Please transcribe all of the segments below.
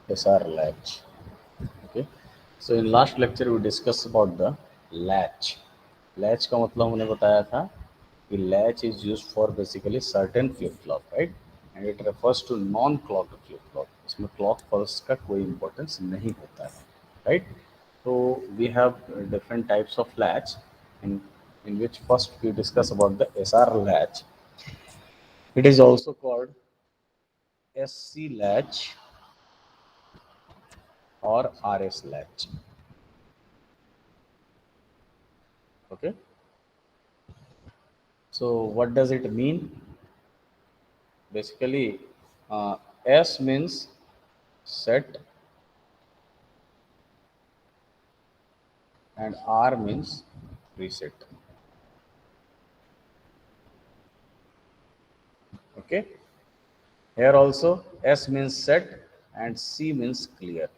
SR latch. Okay. So in last lecture we discussed about the latch. Latch का मतलब हमने बताया था कि latch is used for basically certain flip flop, right? And it refers to non clocked flip flop. इसमें clock pulse का कोई importance नहीं होता है, right? So we have different types of latch, in which first we discuss about the SR latch. It is also called SC latch or RS latch. Okay. So what does it mean? Basically, S means set and R means reset. Okay. Here also S means set and C means clear.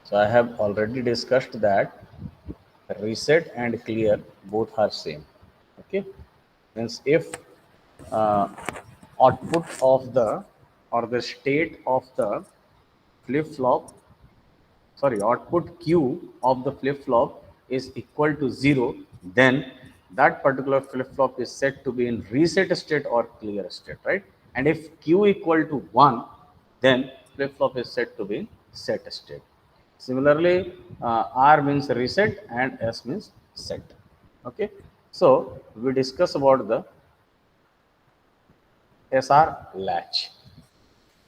So I have already discussed that reset and clear both are same. Okay. Means if uh, output of the or the state of the flip flop, sorry, output Q of the flip flop is equal to 0, then that particular flip flop is set to be in reset state or clear state, right? And if Q equal to 1, then flip flop is set to be in set state. Similarly, R means reset and S means set. Okay, so we discuss about the SR latch.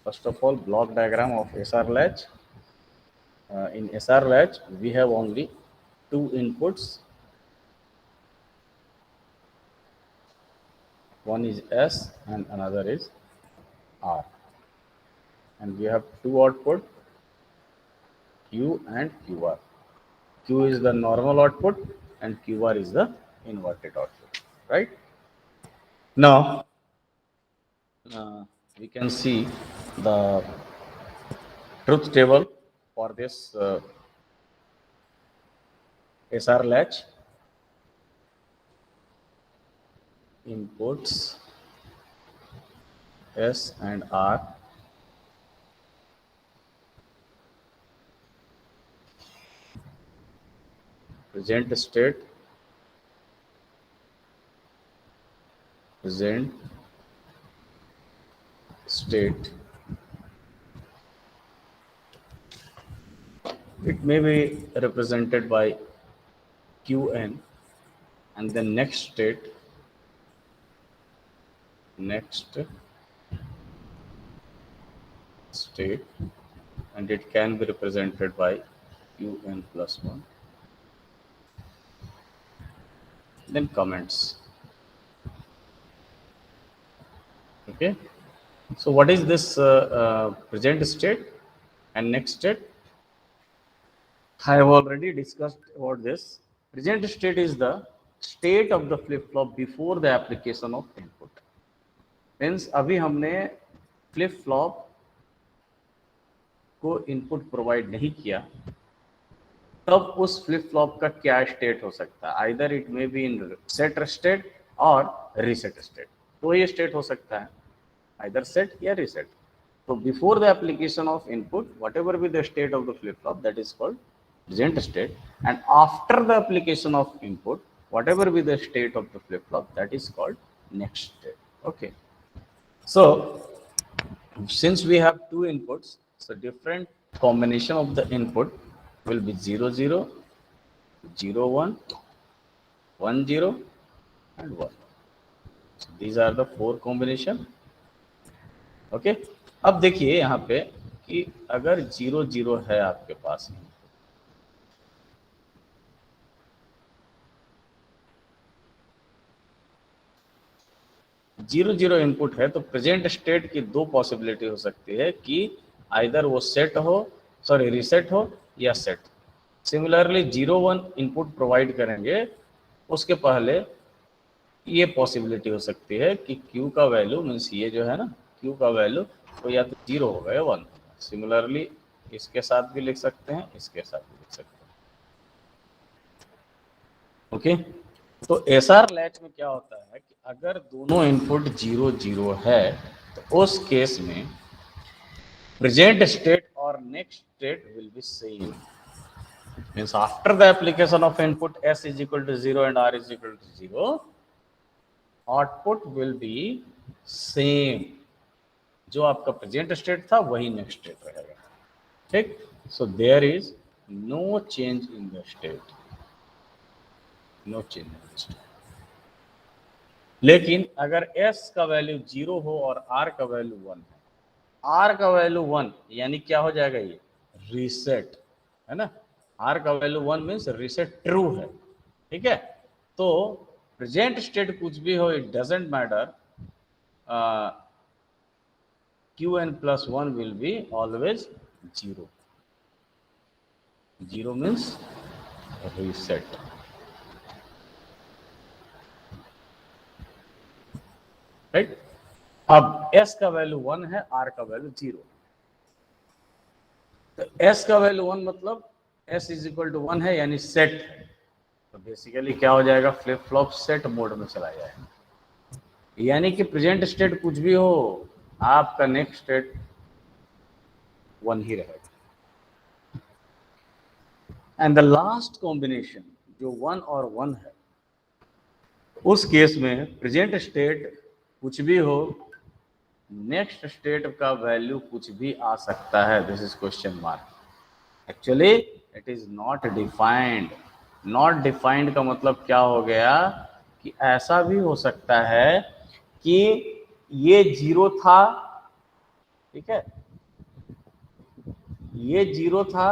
First of all, block diagram of SR latch. In SR latch, we have only two inputs. One is S and another is R. And we have two output, Q and QR. Q is the normal output and QR is the inverted output, right? Now, we can see the truth table for this SR latch. Inputs S and R, present state, present state. It may be represented by Qn, and then next state, and it can be represented by Qn plus 1. Then comments. Okay. So what is this present state and next state? I have already discussed about this. Present state is the state of the flip flop before the application of input. Means अभी हमने flip flop को input provide नहीं किया, तब उस flip flop का क्या state हो सकता है? Either it may be in set state और रीसेट स्टेट. तो ये स्टेट हो सकता है आइदर सेट या reset. So before the application of input, whatever be the state of the flip flop, that is called present state, and after the application of input, whatever be the state of the flip flop, that is called next state. Okay. So since we have two inputs, so different combination of the input will be 0 0, 0 1, 1 0, and 1. So these are the four combination. Okay. अब देखिए यहाँ पे कि अगर 0 0 है आपके पास, 0 0 input है, तो प्रेजेंट स्टेट की दो पॉसिबिलिटी हो सकती है कि आइदर वो सेट हो, सॉरी रीसेट हो या सेट. सिमिलरली 0 1 इनपुट प्रोवाइड करेंगे, उसके पहले ये पॉसिबिलिटी हो सकती है कि Q का वैल्यू मीन्स ये जो है ना, Q का वैल्यू तो या तो 0 होगा या 1 होगा. सिमिलरली इसके साथ भी लिख सकते हैं, इसके साथ भी लिख सकते हैं. ओके. तो एसआर लैच में क्या होता है कि अगर दोनों इनपुट 0 0 है, तो उस केस में present state our next state will be same. Means after the application of input s is equal to 0 and r is equal to 0, output will be same. जो आपका प्रेजेंट स्टेट था वही next state रहेगा. ठीक. So there is no change in the state. No change in the state. लेकिन अगर s का value 0 हो और r का वैल्यू 1 है, r का वैल्यू 1 यानी क्या हो जाएगा, ये रीसेट है ना. r का वैल्यू 1 मीन्स रीसेट ट्रू है. ठीक है. तो प्रेजेंट स्टेट कुछ भी हो, it doesn't matter, qn plus 1 will be always 0. 0 means reset. Right. अब s का वैल्यू 1 है, r का वैल्यू 0. तो s का वैल्यू 1 मतलब s इज इक्वल टू 1 है, यानी सेट है. तो बेसिकली क्या हो जाएगा, फ्लिप फ्लॉप सेट मोड में चला जाएगा. यानी कि प्रेजेंट स्टेट कुछ भी हो, आपका नेक्स्ट स्टेट 1 ही रहेगा. एंड द लास्ट कॉम्बिनेशन जो 1 और 1 है, उस केस में प्रेजेंट स्टेट कुछ भी हो, नेक्स्ट स्टेट का वैल्यू कुछ भी आ सकता है. This is question mark. Actually it is not defined. Not defined का मतलब क्या हो गया कि ऐसा भी हो सकता है कि ये 0 था. ठीक है. ये 0 था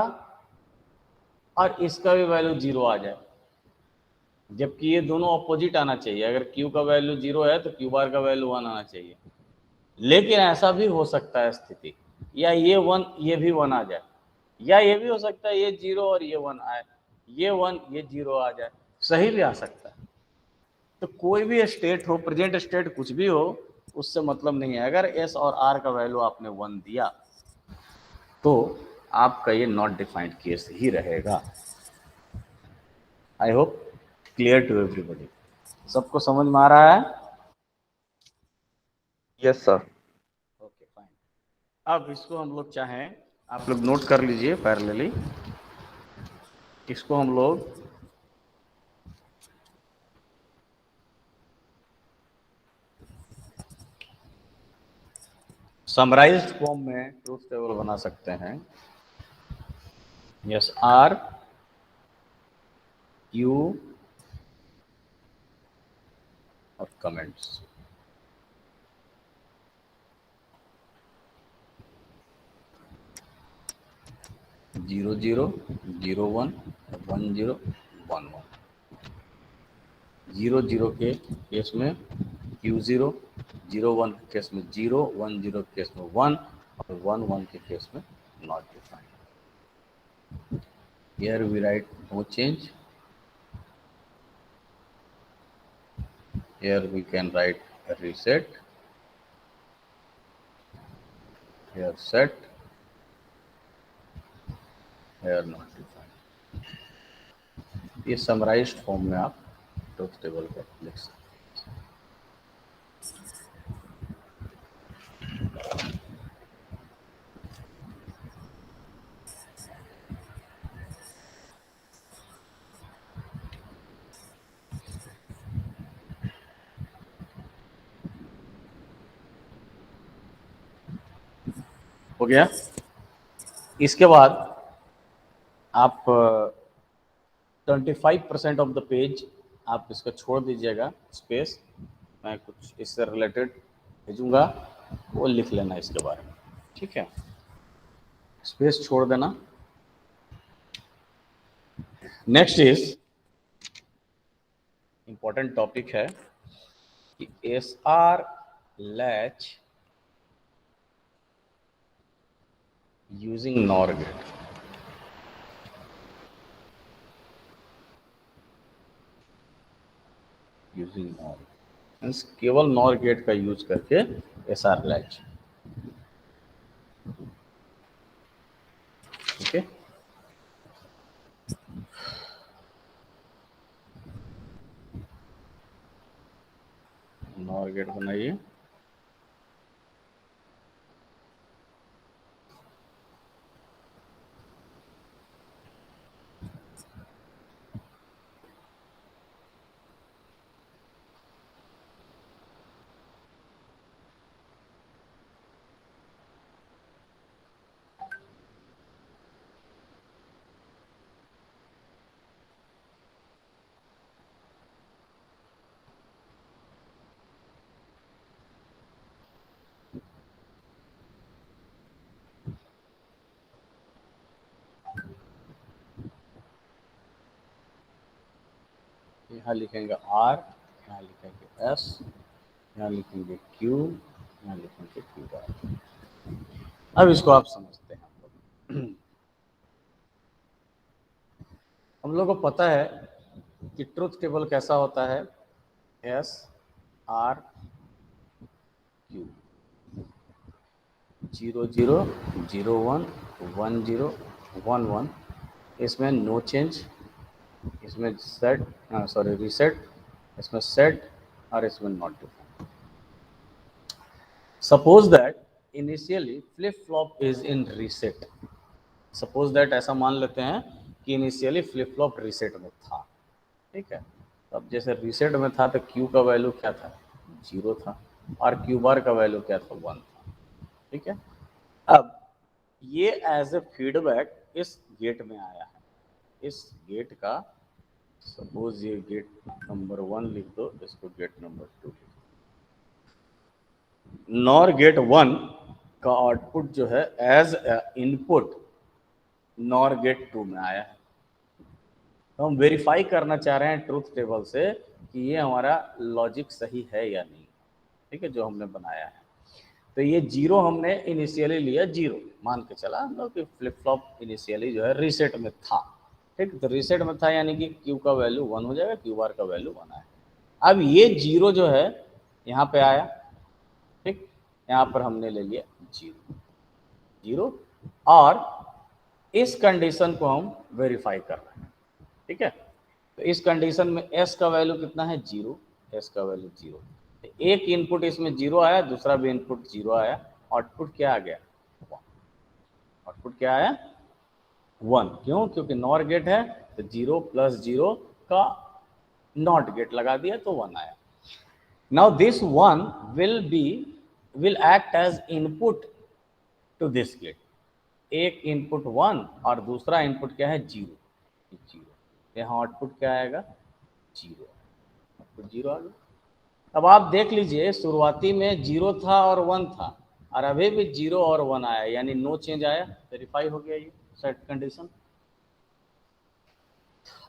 और इसका भी वैल्यू 0 आ जाए, जबकि ये दोनों अपोजिट आना चाहिए. अगर q का वैल्यू 0 है तो q बार का वैल्यू 1 आना चाहिए. लेकिन ऐसा भी हो सकता है स्थिति, या ये 1 ये भी 1 आ जाए, या ये भी हो सकता है ये 0 और ये 1 आए, ये 1 ये 0 आ जाए. सही भी आ सकता है. तो कोई भी स्टेट हो, प्रेजेंट स्टेट कुछ भी हो, उससे मतलब नहीं है. अगर s और r का वैल्यू आपने 1 दिया तो आपका ये नॉट डिफाइंड केस ही रहेगा. I hope clear to everybody. सबको समझ में आ रहा है? Yes sir. Okay fine. अब इसको हम लोग चाहें, आप लोग नोट कर लीजिए पैरेलली. इसको हम लोग समराइज्ड फॉर्म में ट्रूथ टेबल बना सकते हैं. यस, आर क्यू और कमेंट्स. Zero zero, 0 1, 1 0, 1 1. 0 0 के केस में Q0, 0 1 के केस में 0, 1 0 के केस में 1 और 1 1 के केस में not defined. Here we write no change. Here we can write a reset. Here set. Here not defined. ये समराइज्ड फॉर्म में आप ट्रूथ टेबल पर लिख सकते हैं. हो गया. इसके बाद आप 25% ऑफ द पेज आप इसका छोड़ दीजिएगा स्पेस. मैं कुछ इससे रिलेटेड भेजूंगा, वो लिख लेना इसके बारे में. ठीक है. स्पेस छोड़ देना. नेक्स्ट इज इंपॉर्टेंट टॉपिक है कि SR latch using NOR gate. Using NOR means केवल NOR गेट का यूज करके SR latch. Okay. NOR gate बनाइए. यहाँ लिखेंगे R, यहाँ लिखेंगे S, यहाँ लिखेंगे Q, यहाँ लिखेंगे Q बार। अब इसको आप समझते हैं। हम लोग को पता है कि ट्रुथ टेबल कैसा होता है, S R Q, 0 0 0 1 1 0 1 1, इसमें नो चेंज, इसमें सेट रीसेट, इसमें सेट और इसमें not defined. Suppose that initially flip flop is in reset. Suppose that ऐसा मान लेते हैं कि इनिशियली फ्लिप फ्लॉप रीसेट में था, ठीक है। तो अब जैसे रीसेट में था तो क्यू का वैल्यू क्या था, 0 था, और क्यू बार का वैल्यू क्या था, 1 था, ठीक है। अब ये एज ए फीडबैक इस गेट में आया है। इस गेट का सपोज ये गेट नंबर 1 लिख दो, इसको गेट नंबर 2 लिख दो। नॉर गेट 1 का आउटपुट जो है एज इनपुट नॉर गेट 2 में आया है। तो हम वेरीफाई करना चाह रहे हैं ट्रूथ टेबल से कि ये हमारा लॉजिक सही है या नहीं, ठीक है, जो हमने बनाया है। तो ये 0 हमने इनिशियली लिया, 0 मान के चला हम लोग कि फ्लिप फ्लॉप इनिशियली जो है रीसेट में था, ठीक। तो रीसेट में था यानी कि क्यू का वैल्यू 1 हो जाएगा, क्यू बार का वैल्यू 1 आया। अब ये 0 जो है यहाँ पे आया, ठीक, यहाँ पर हमने ले लिया 0 और इस कंडीशन को हम वेरीफाई कर रहे हैं, ठीक है। तो इस कंडीशन में s का वैल्यू कितना है, 0, s का वैल्यू 0। एक इनपुट इसमें 0 आया, दूसरा भी इनपुट 0 आया, आउटपुट क्या आ गया, 1। आउटपुट क्या आया, 1। क्यों, क्योंकि नॉर गेट है तो 0 + 0 का नॉट गेट लगा दिया तो 1 आया। Now this 1 will act as input to this gate. एक इनपुट 1 और दूसरा इनपुट क्या है, 0। यहाँ आउटपुट क्या आएगा, 0, आउटपुट 0 आ गया। अब आप देख लीजिए शुरुआती में 0 था और 1 था, और अभी भी 0 और 1 आया, यानी नो चेंज आया, वेरीफाई हो गया ये सेट कंडीशन।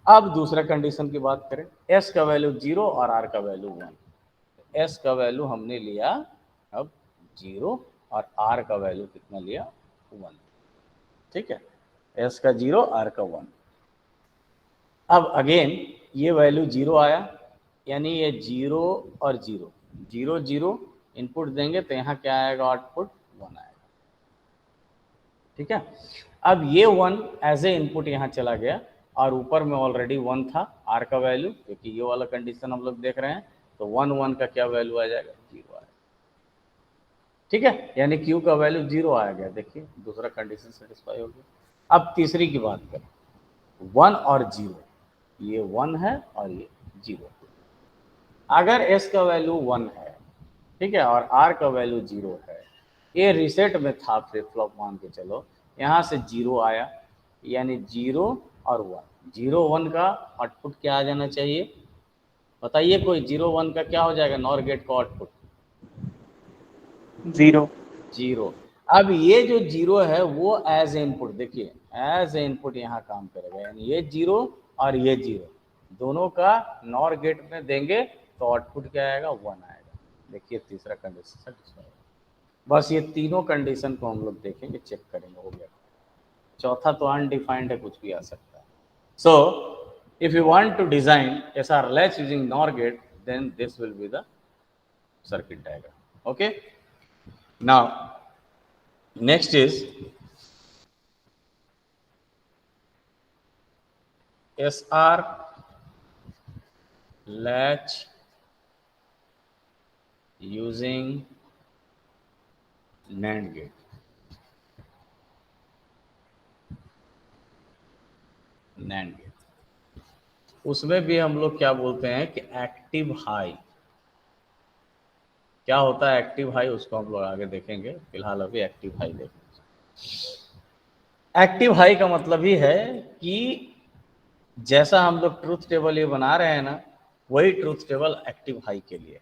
अब दूसरा कंडीशन की बात करें, s का वैल्यू 0 और r का वैल्यू 1। s का वैल्यू हमने लिया अब 0 और r का वैल्यू कितना लिया, 1, ठीक है। s का 0, r का 1। अब अगेन ये वैल्यू 0 आया, यानी ये 0 और 0 0 0 इनपुट देंगे तो यहाँ क्या आएगा, आउटपुट 1 आएगा, ठीक है। अब ये 1 एज ए इनपुट यहाँ चला गया और ऊपर में ऑलरेडी 1 था r का वैल्यू, क्योंकि ये वाला कंडीशन हम लोग देख रहे हैं, तो 1 1 का क्या वैल्यू आ जाएगा, 0 आएगा, ठीक है। यानी q का वैल्यू 0 आ गया, देखिए दूसरा कंडीशन सेटिस्फाई हो गया। अब तीसरी की बात करें, 1 और 0, ये 1 है और ये 0। अगर s का वैल्यू 1 है, ठीक है, और r का वैल्यू 0 है, ये रीसेट में था फ्लिप फ्लॉप मान के चलो, यहाँ से 0 आया, यानी 0 और 1, 0 1 का आउटपुट क्या आ जाना चाहिए, बताइए कोई, 0 1 का क्या हो जाएगा नॉर गेट का आउटपुट, 0। अब ये जो 0 है वो एज ए इनपुट, देखिए एज ए इनपुट यहाँ काम करेगा, यानी ये 0 और ये 0 दोनों का नॉर गेट में देंगे तो आउटपुट क्या आएगा, 1 आएगा। देखिए तीसरा कंडीशन सेटिस्फाई। बस ये तीनों कंडीशन को हम लोग देखेंगे, चेक करेंगे, हो गया। चौथा तो अनडिफाइंड है, कुछ भी आ सकता है। So if you want to design SR latch using NOR gate, then this will be the circuit diagram. Okay, now next is SR latch using NAND gate. NAND gate, उसमें भी हम लोग क्या बोलते हैं कि एक्टिव हाई। क्या होता है एक्टिव हाई, उसको हम लोग आगे देखेंगे, फिलहाल अभी एक्टिव हाई देखेंगे। एक्टिव हाई का मतलब ही है कि जैसा हम लोग ट्रूथ टेबल ये बना रहे हैं ना, वही ट्रूथ टेबल एक्टिव हाई के लिए।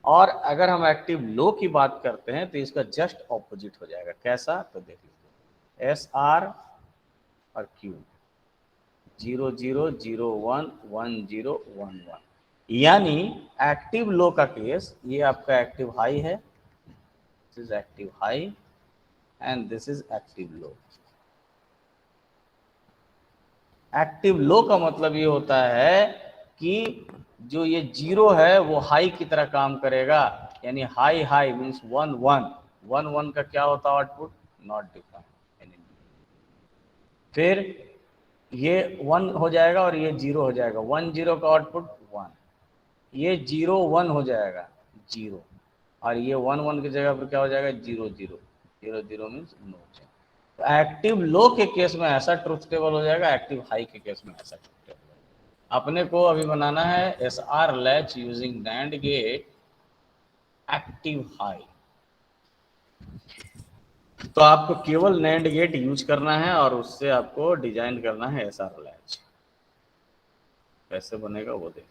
और अगर हम एक्टिव लो की बात करते हैं तो इसका जस्ट ऑपोजिट हो जाएगा। कैसा, तो देख लीजिए SR और Q, 00011011, यानी एक्टिव लो का केस, ये आपका एक्टिव हाई है, this is active high and this is active low. Active low का मतलब ये होता है कि जो ये जीरो है वो हाई की तरह काम करेगा, यानी हाई हाई मीन्स 1 1 1 1 का क्या होता है आउटपुट, नॉट डिफाइंड। फिर ये 1 हो जाएगा और ये 0 हो जाएगा, 1 0 का आउटपुट 1, ये 0 1 हो जाएगा 0, और ये 1 1 की जगह पर क्या हो जाएगा 0 0 0 0 मीन्स नो चेंज। तो एक्टिव लो के केस में ऐसा ट्रुथ टेबल हो जाएगा, एक्टिव हाई के केस में ऐसा ट्रुथ टेबल। अपने को अभी बनाना है S R latch using NAND gate active high. तो आपको केवल नैंड गेट यूज करना है और उससे आपको डिजाइन करना है एस आर लैच। कैसे बनेगा वो देखिए।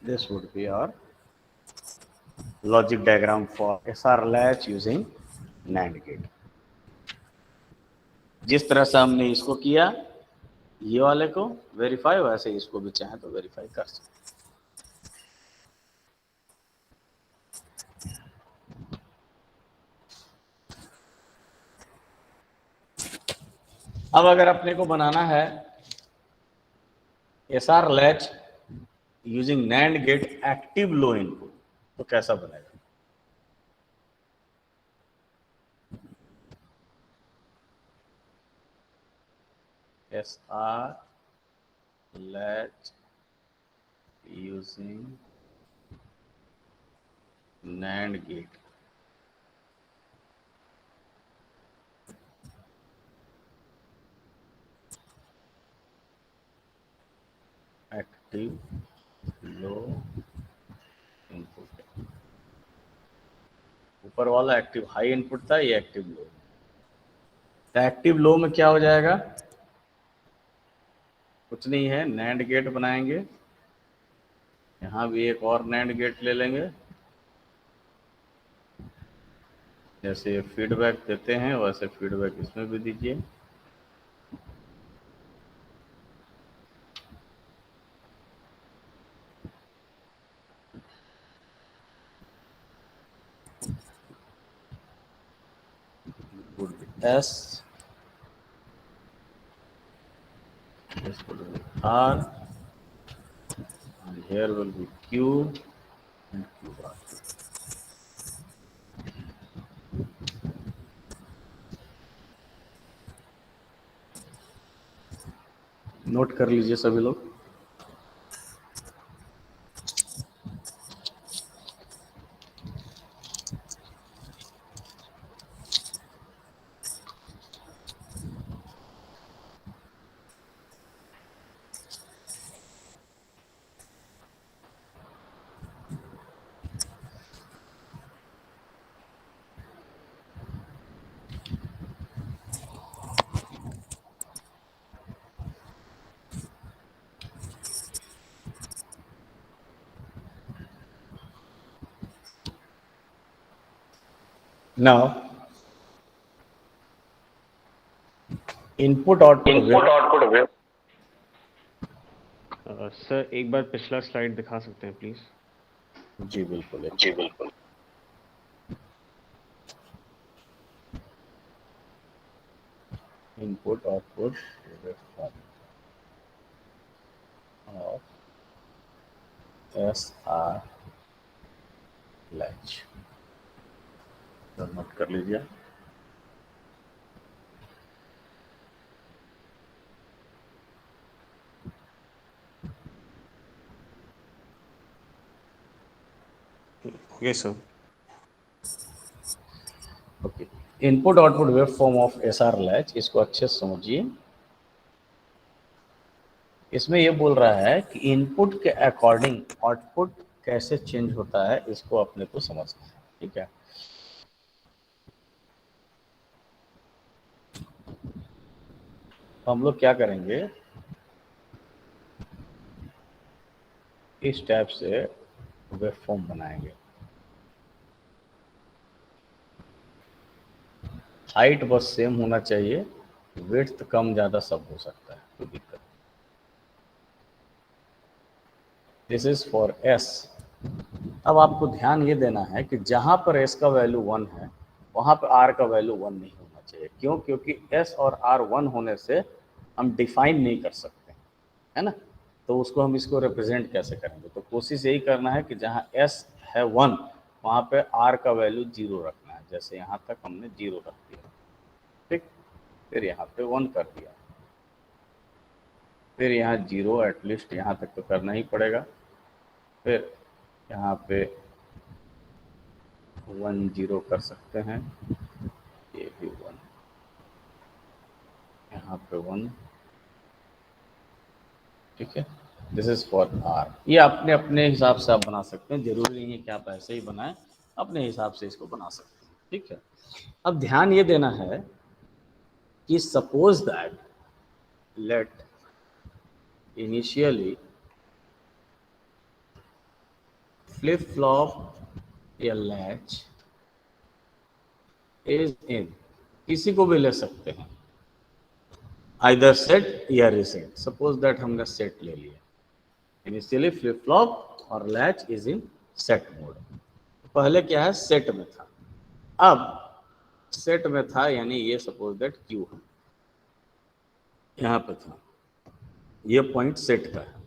This would be our logic diagram for SR latch using NAND gate। जिस तरह से हमने इसको किया ये वाले को वेरीफाई, वैसे इसको भी चाहे तो वेरीफाई कर सकते। अब अगर अपने को बनाना है SR latch using NAND gate active low input, तो कैसा बनेगा। SR latch using NAND gate active low input. ऊपर वाला एक्टिव हाई इनपुट था, ये एक्टिव लो। तो एक्टिव लो में क्या हो जाएगा, कुछ नहीं है, नैंड गेट बनाएंगे, यहाँ भी एक और नैंड गेट ले लेंगे, जैसे फीडबैक देते हैं वैसे फीडबैक इसमें भी दीजिए। would be S, this would be R, and here will be Q and Q bar। Note कर लीजिए सभी लोग। Now input output wave. Sir एक बार पिछला स्लाइड दिखा सकते हैं प्लीज। जी बिल्कुल। Input output waveform of SR latch, तो नोट कर लीजिए। Okay, sir. Okay, input output wave form of SR latch, इसको अच्छे से समझिए। इसमें ये बोल रहा है कि इनपुट के अकॉर्डिंग आउटपुट कैसे चेंज होता है, इसको अपने को समझना है। ठीक है, तो हम लोग क्या करेंगे, इस टाइप से वेव फॉर्म बनाएंगे। हाइट बस सेम होना चाहिए, विड्थ कम ज़्यादा सब हो सकता है, कोई दिक्कत। This is for S। अब आपको ध्यान ये देना है कि जहाँ पर S का वैल्यू 1 है वहाँ पर R का वैल्यू 1 नहीं होना चाहिए। क्यों? क्योंकि S और R 1 होने से हम डिफाइन नहीं कर सकते, है ना। तो उसको हम इसको रिप्रेजेंट कैसे करेंगे, तो कोशिश यही करना है कि जहाँ S है 1 वहाँ पे R का वैल्यू 0 रखना है। जैसे यहाँ तक हमने 0 रख दिया, ठीक, फिर यहाँ पे 1 कर दिया, फिर यहाँ 0, एटलीस्ट यहाँ तक तो करना ही पड़ेगा, फिर यहाँ पे 1 0 कर सकते हैं, ये भी 1, यहाँ पे 1, ठीक है। This is for R। ये अपने अपने हिसाब से आप बना सकते हैं, जरूरी नहीं है कि आप ऐसे ही बनाएं, अपने हिसाब से इसको बना सकते हैं। ठीक है, अब ध्यान ये देना है कि suppose that let initially flip flop या लैच इज इन, किसी को भी ले सकते हैं, आइदर सेट या रीसेट। सपोज दैट हमने सेट ले लिया, इनिशियली फ्लिप फ्लॉप और latch is in set mode. पहले क्या है, सेट में था, अब सेट में था यानी ये सपोज दैट Q है, यहाँ पे था, ये पॉइंट सेट का है।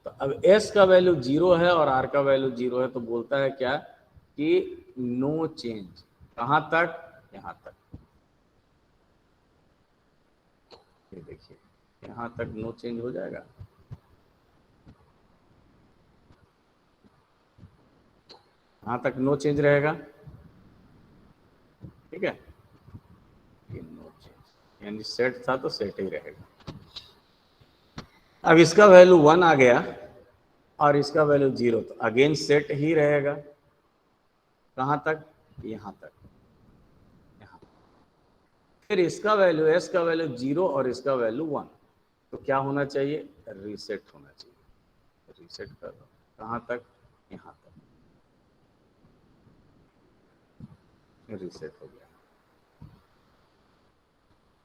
तो अब S का वैल्यू 0 है और R का वैल्यू 0 है, तो बोलता है क्या कि नो चेंज। कहाँ तक? यहाँ तक। ये देखिए, यहाँ तक नो चेंज हो जाएगा, यहाँ तक नो चेंज रहेगा, ठीक है, ये नो चेंज यानी सेट था तो सेट ही रहेगा। अब इसका वैल्यू 1 आ गया और इसका वैल्यू 0, तो अगेन सेट ही रहेगा। कहाँ तक? यहाँ तक, यहाँ। फिर इसका वैल्यू, S का वैल्यू 0 और इसका वैल्यू 1, तो क्या होना चाहिए? रीसेट होना चाहिए। रीसेट कर दो, कहाँ तक? यहाँ तक, रीसेट हो गया।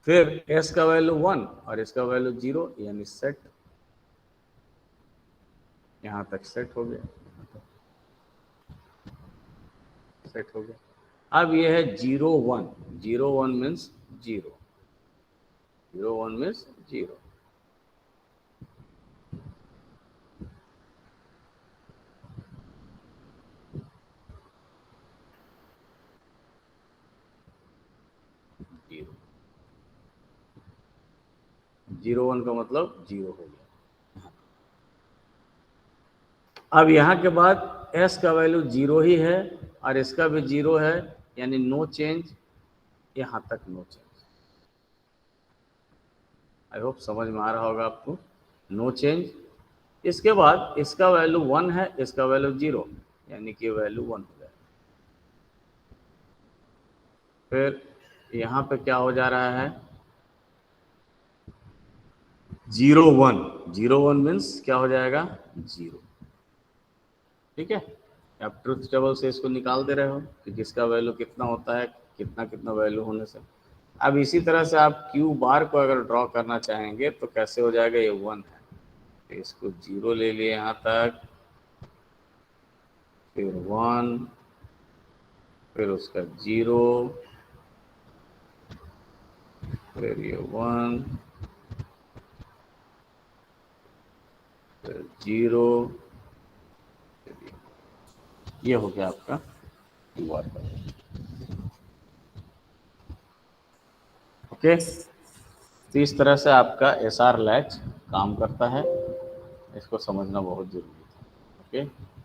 फिर S का वैल्यू 1 और इसका वैल्यू 0 यानी सेट, यहाँ तक सेट हो गया, सेट हो गया। अब ये है 0 1, 0 1 मीन्स 0, 0 1 मीन्स 0। जीरो, 0 1 का मतलब 0 हो गया। अब यहाँ के बाद S का वैल्यू 0 ही है और इसका भी 0 है, यानी नो चेंज, यहाँ तक नो चेंज। आई होप समझ में आ रहा होगा आपको, नो चेंज। इसके बाद इसका वैल्यू 1 है, इसका वैल्यू 0, यानी कि वैल्यू 1 हो जाएगा। फिर यहाँ पे क्या हो जा रहा है? 0 1, 0 1 मीन्स क्या हो जाएगा? 0, ठीक है। आप ट्रुथ टेबल से इसको निकाल दे रहे हो कि किसका वैल्यू कितना होता है, कितना कितना वैल्यू होने से। अब इसी तरह से आप Q बार को अगर ड्रॉ करना चाहेंगे तो कैसे हो जाएगा? ये 1 है, तो इसको 0 ले लिए यहाँ तक, फिर 1, फिर उसका 0, फिर ये 1 फिर 0, ये हो गया आपका क्यू आर कोड। ओके, तो इस तरह से आपका एस आर लैच काम करता है, इसको समझना बहुत जरूरी है। ओके।